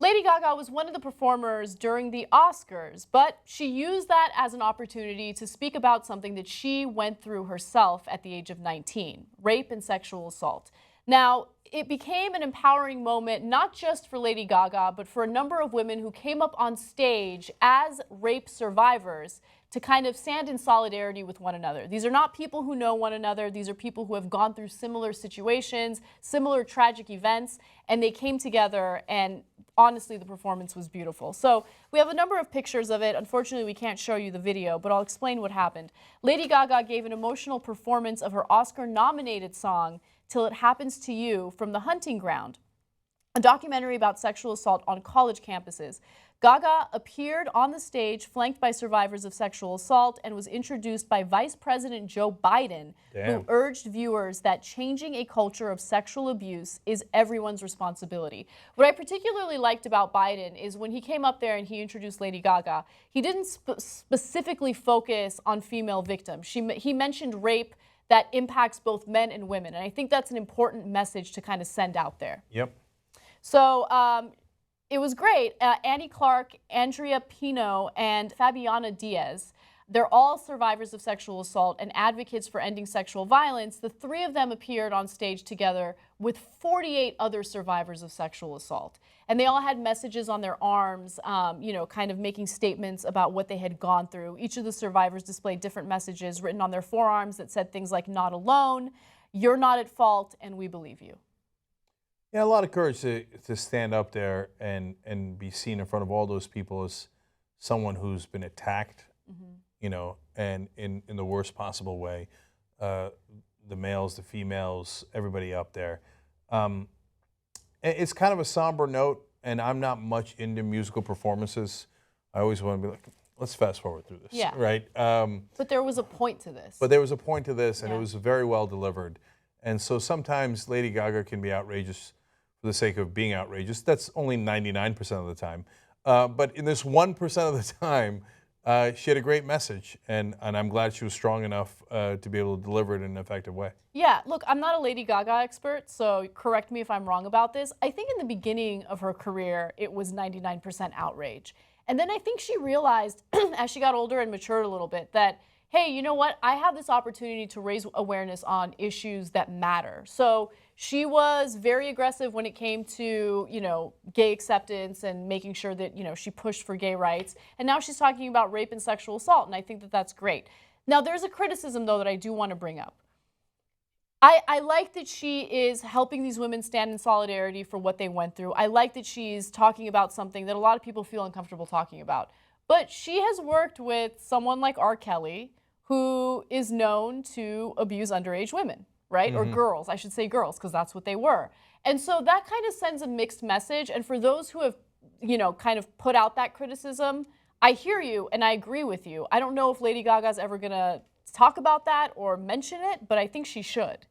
Lady Gaga was one of the performers during the Oscars, but she used that as an opportunity to speak about something that she went through herself at the age of 19, rape and sexual assault. Now, it became an empowering moment, not just for Lady Gaga, but for a number of women who came up on stage as rape survivors to kind of stand in solidarity with one another. These are not people who know one another. These are people who have gone through similar situations, similar tragic events, and they came together, and honestly, the performance was beautiful. So we have a number of pictures of it. Unfortunately, we can't show you the video, but I'll explain what happened. Lady Gaga gave an emotional performance of her Oscar-nominated song, Till It Happens to You, from The Hunting Ground, a documentary about sexual assault on college campuses. Gaga appeared on the stage flanked by survivors of sexual assault and was introduced by Vice President Joe Biden, who urged viewers that changing a culture of sexual abuse is everyone's responsibility. What I particularly liked about Biden is when he came up there and he introduced Lady Gaga, he didn't specifically focus on female victims. He mentioned rape that impacts both men and women, and I think that's an important message to kind of send out there. Yep. So it was great. Annie Clark, Andrea Pino, and Fabiana Diaz, they're all survivors of sexual assault and advocates for ending sexual violence. The three of them appeared on stage together with 48 other survivors of sexual assault. And they all had messages on their arms, you know, kind of making statements about what they had gone through. Each of the survivors displayed different messages written on their forearms that said things like, "Not alone," "You're not at fault," and "We believe you." Yeah, a lot of courage to stand up there and be seen in front of all those people as someone who's been attacked, you know, and in the worst possible way. The males, the females, everybody up there. It's kind of a somber note, and I'm not much into musical performances. I always want to be like, let's fast forward through this, right? But there was a point to this. But there was a point to this, and it was very well delivered. And so sometimes Lady Gaga can be outrageous for the sake of being outrageous. That's only 99% of the time. But in this 1% of the time, she had a great message, and I'm glad she was strong enough to be able to deliver it in an effective way. Yeah, look, I'm not a Lady Gaga expert, so correct me if I'm wrong about this. I think in the beginning of her career, it was 99% outrage. And then I think she realized, as she got older and matured a little bit, that, hey, you know what? I have this opportunity to raise awareness on issues that matter. So she was very aggressive when it came to, you know, gay acceptance and making sure that, you know, she pushed for gay rights. And now she's talking about rape and sexual assault, and I think that that's great. Now, there's a criticism, though, that I do want to bring up. I like that she is helping these women stand in solidarity for what they went through. I like that she's talking about something that a lot of people feel uncomfortable talking about. But she has worked with someone like R. Kelly, who is known to abuse underage women, right? Or girls, I should say girls, because that's what they were. And so that kind of sends a mixed message. And for those who have, you know, kind of put out that criticism, I hear you and I agree with you. I don't know if Lady Gaga's ever going to talk about that or mention it, but I think she should.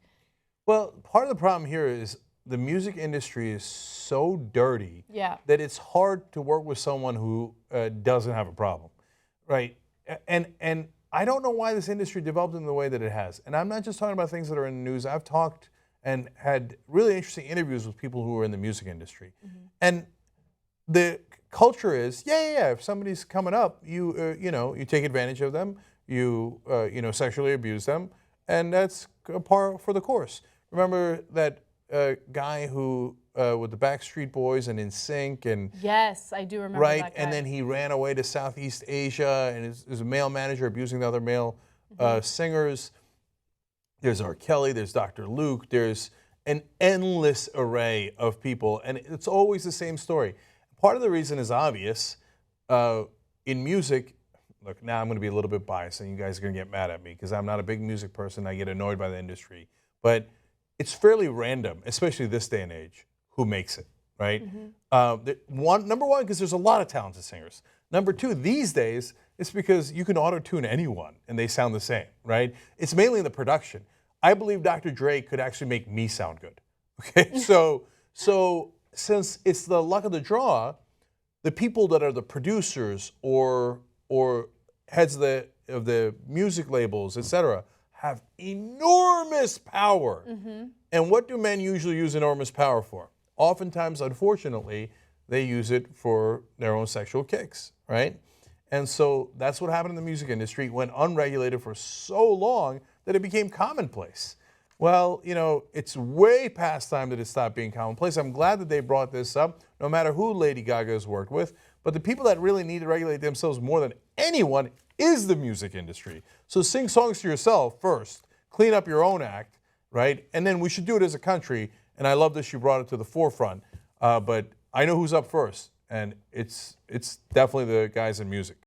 Well, part of the problem here is the music industry is so dirty that it's hard to work with someone who doesn't have a problem, right? And I don't know why this industry developed in the way that it has. And I'm not just talking about things that are in the news. I've talked and had really interesting interviews with people who are in the music industry. And the culture is, if somebody's coming up, you take advantage of them, you sexually abuse them, and that's a par for the course. Remember that guy who with the Backstreet Boys and in Cenk and yes, I do remember that guy. And then he ran away to Southeast Asia and is a male manager abusing the other male singers. There's R. Kelly, there's Dr. Luke, there's an endless array of people, and it's always the same story. Part of the reason is obvious. In music, look, now I'm going to be a little bit biased, and you guys are going to get mad at me because I'm not a big music person. I get annoyed by the industry, but it's fairly random, especially this day and age, who makes it, right? Number one, because there's a lot of talented singers. Number two, these days, it's because you can auto-tune anyone and they sound the same, right? It's mainly in the production. I believe Dr. Dre could actually make me sound good, okay? So since it's the luck of the draw, the people that are the producers or heads of the music labels, etc., have enormous power. And what do men usually use enormous power for? Oftentimes, unfortunately, they use it for their own sexual kicks, right? And so that's what happened in the music industry. It went unregulated for so long that it became commonplace. Well, you know, it's way past time that it stopped being commonplace. I'm glad that they brought this up, no matter who Lady Gaga has worked with. But the people that really need to regulate themselves more than anyone is the music industry. So sing songs to yourself first, clean up your own act, right? And then we should do it as a country. And I love that you brought it to the forefront. But I know who's up first, and it's definitely the guys in music.